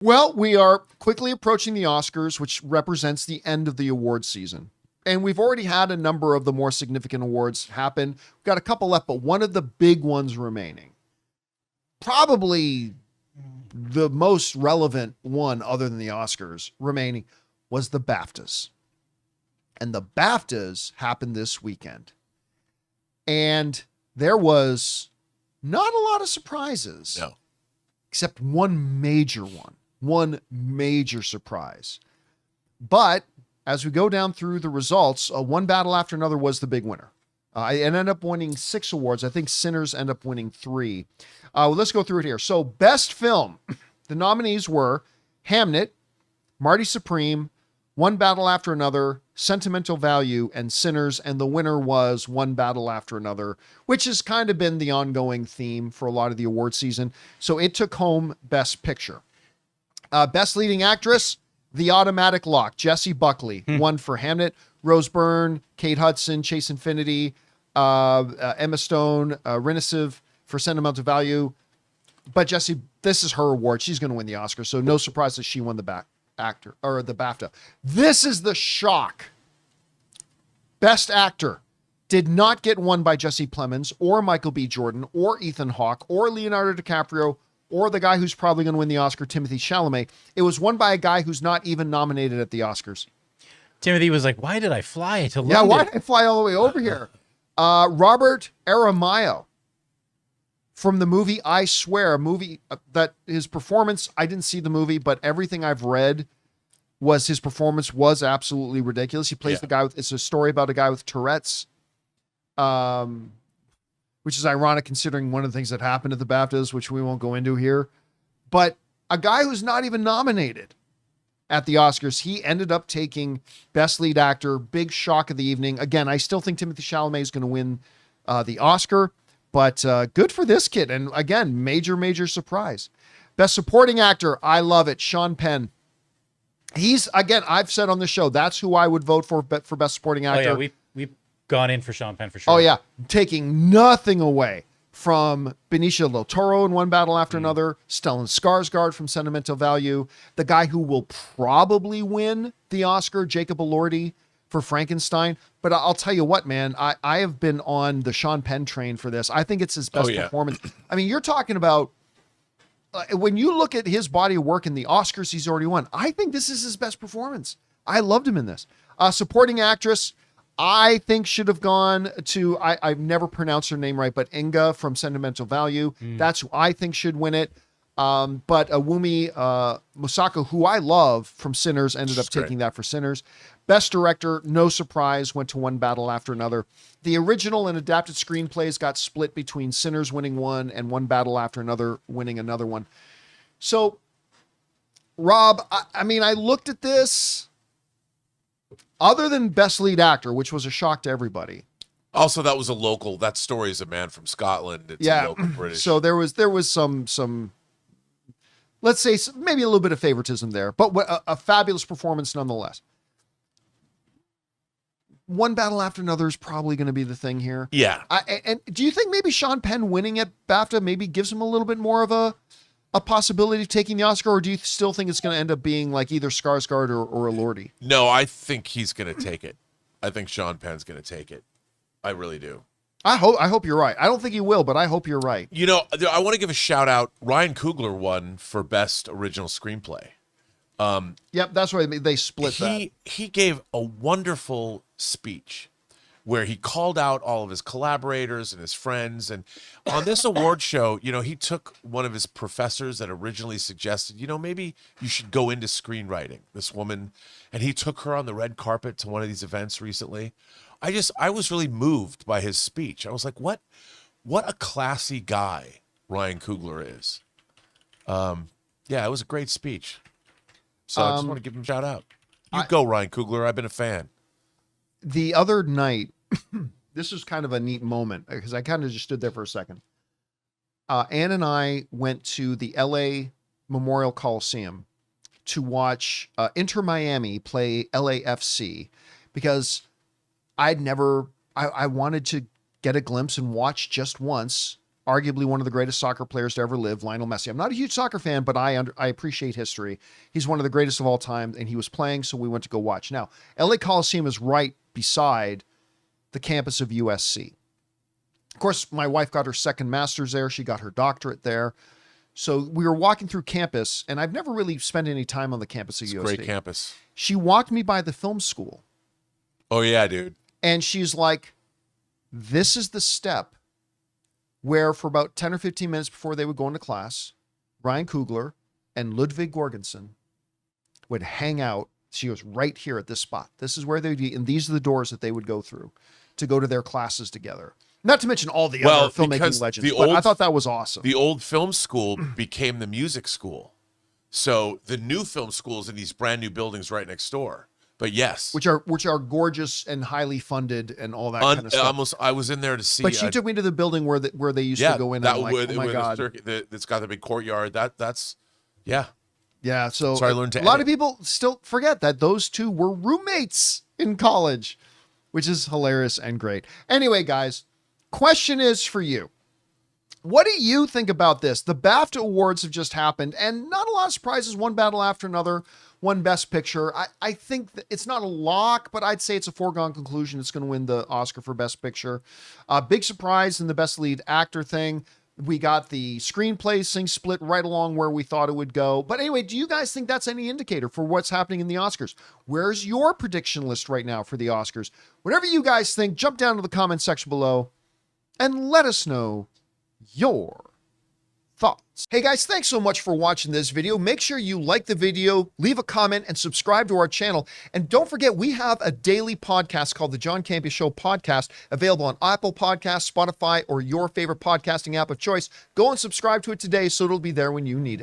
Well, we are quickly approaching the Oscars, which represents the end of the award season. And we've already had a number of the more significant awards happen. We've got a couple left, but one of the big ones remaining. Probably the most relevant one, other than the Oscars, remaining was the BAFTAs. And the BAFTAs happened this weekend. And there was not a lot of surprises. No. Except one major surprise. But as we go down through the results, One Battle After Another was the big winner. It ended up winning 6 awards. I think Sinners ended up winning 3. Let's go through it here. So best film, the nominees were Hamnet, Marty Supreme, One Battle After Another, Sentimental Value, and Sinners. And the winner was One Battle After Another, which has kind of been the ongoing theme for a lot of the award season. So it took home Best Picture. Best Leading Actress, The Automatic Lock, Jessie Buckley, won for Hamnet. Rose Byrne, Kate Hudson, Chase Infinity, Emma Stone, Renisiv for Sentimental Value. But Jessie, this is her award. She's going to win the Oscar. So no surprise that she won the BAFTA. This is the shock. Best Actor did not get won by Jesse Plemons or Michael B. Jordan or Ethan Hawke or Leonardo DiCaprio or the guy who's probably going to win the Oscar, Timothée Chalamet. It was won by a guy who's not even nominated at the Oscars. Timothy was like, why did I fly to London? Yeah, why did I fly all the way over here? Robert Aramayo from the movie I Swear, a movie that his performance, I didn't see the movie, but everything I've read was his performance was absolutely ridiculous. He plays the guy with, it's a story about a guy with Tourette's, which is ironic considering one of the things that happened at the BAFTAs, which we won't go into here. But a guy who's not even nominated at the Oscars, he ended up taking Best Lead Actor. Big shock of the evening. Again, I still think Timothée Chalamet is going to win the Oscar, but good for this kid. And again, major surprise. Best Supporting Actor, I love it. Sean Penn. He's, again, I've said on the show, that's who I would vote for Best Supporting Actor. Oh, yeah, we've gone in for Sean Penn for sure. Oh, yeah. Taking nothing away from Benicio del Toro in One Battle After Another, Stellan Skarsgård from Sentimental Value, the guy who will probably win the Oscar, Jacob Elordi for Frankenstein. But I'll tell you what, man, I have been on the Sean Penn train for this. I think it's his best performance. I mean, you're talking about, when you look at his body of work in the Oscars he's already won, I think this is his best performance. I loved him in this. Supporting Actress, I think should have gone to, I've never pronounced her name right, but Inga from Sentimental Value. That's who I think should win it. But Wumi Musako, who I love from Sinners, ended up taking that for Sinners. Best Director, no surprise, went to One Battle After Another. The original and adapted screenplays got split between Sinners winning one and One Battle After Another winning another one. So, Rob, I mean, I looked at this. Other than Best Lead Actor, which was a shock to everybody. Also, that was a local. That story is a man from Scotland. It's a local British. So there was some, let's say maybe a little bit of favoritism there, but a fabulous performance nonetheless. One Battle After Another is probably going to be the thing here. Yeah. And do you think maybe Sean Penn winning at BAFTA maybe gives him a little bit more of a possibility of taking the Oscar, or do you still think it's going to end up being like either Skarsgård or Elordi? No, I think he's going to take it. I think Sean Penn's going to take it. I really do. I hope you're right. I don't think he will, but I hope you're right. You know, I want to give a shout out. Ryan Coogler won for Best Original Screenplay. Yep, that's why they split that. He gave a wonderful speech where he called out all of his collaborators and his friends. And on this award show, you know, he took one of his professors that originally suggested, you know, maybe you should go into screenwriting, this woman. And he took her on the red carpet to one of these events recently. I was really moved by his speech. I was like, what a classy guy Ryan Coogler is. Yeah, it was a great speech. So I just want to give him a shout out. Go, Ryan Coogler. I've been a fan. The other night, this was kind of a neat moment because I kind of just stood there for a second. Ann and I went to the LA Memorial Coliseum to watch Inter Miami play LAFC because I wanted to get a glimpse and watch just once arguably one of the greatest soccer players to ever live, Lionel Messi. I'm not a huge soccer fan, but I appreciate history. He's one of the greatest of all time, and he was playing, so we went to go watch. Now, LA Coliseum is right beside the campus of USC. Of course, my wife got her second master's there. She got her doctorate there. So we were walking through campus, and I've never really spent any time on the campus of USC. Great campus. She walked me by the film school. Oh, yeah, dude. And she's like, this is the step where for about 10 or 15 minutes before they would go into class, Ryan Coogler and Ludwig Göransson would hang out. She goes, right here at this spot. This is where they'd be, and these are the doors that they would go through to go to their classes together. Not to mention all the other filmmaking legends, but I thought that was awesome. The old film school became the music school. So the new film school is in these brand new buildings right next door. But yes. Which are gorgeous and highly funded and all that kind of stuff. I was in there to see. But she took me to the building where they used to go in. And I'm like, oh my God. It's got the big courtyard. That's, yeah. Yeah, so I learned to a lot of people still forget that those two were roommates in college, which is hilarious and great. Anyway, guys, question is for you. What do you think about this? The BAFTA Awards have just happened, and not a lot of surprises, one battle after another, one Best Picture. I think that it's not a lock, but I'd say it's a foregone conclusion it's going to win the Oscar for Best Picture. Big surprise in the Best Lead Actor thing. We got the screenplay thing split right along where we thought it would go. But anyway, do you guys think that's any indicator for what's happening in the Oscars? Where's your prediction list right now for the Oscars? Whatever you guys think, jump down to the comment section below and let us know your thoughts. Hey guys, thanks so much for watching this video. Make sure you like the video, leave a comment, and subscribe to our channel. And don't forget, we have a daily podcast called the John Campea Show podcast, available on Apple Podcasts, Spotify, or your favorite podcasting app of choice. Go and subscribe to it today so it'll be there when you need it.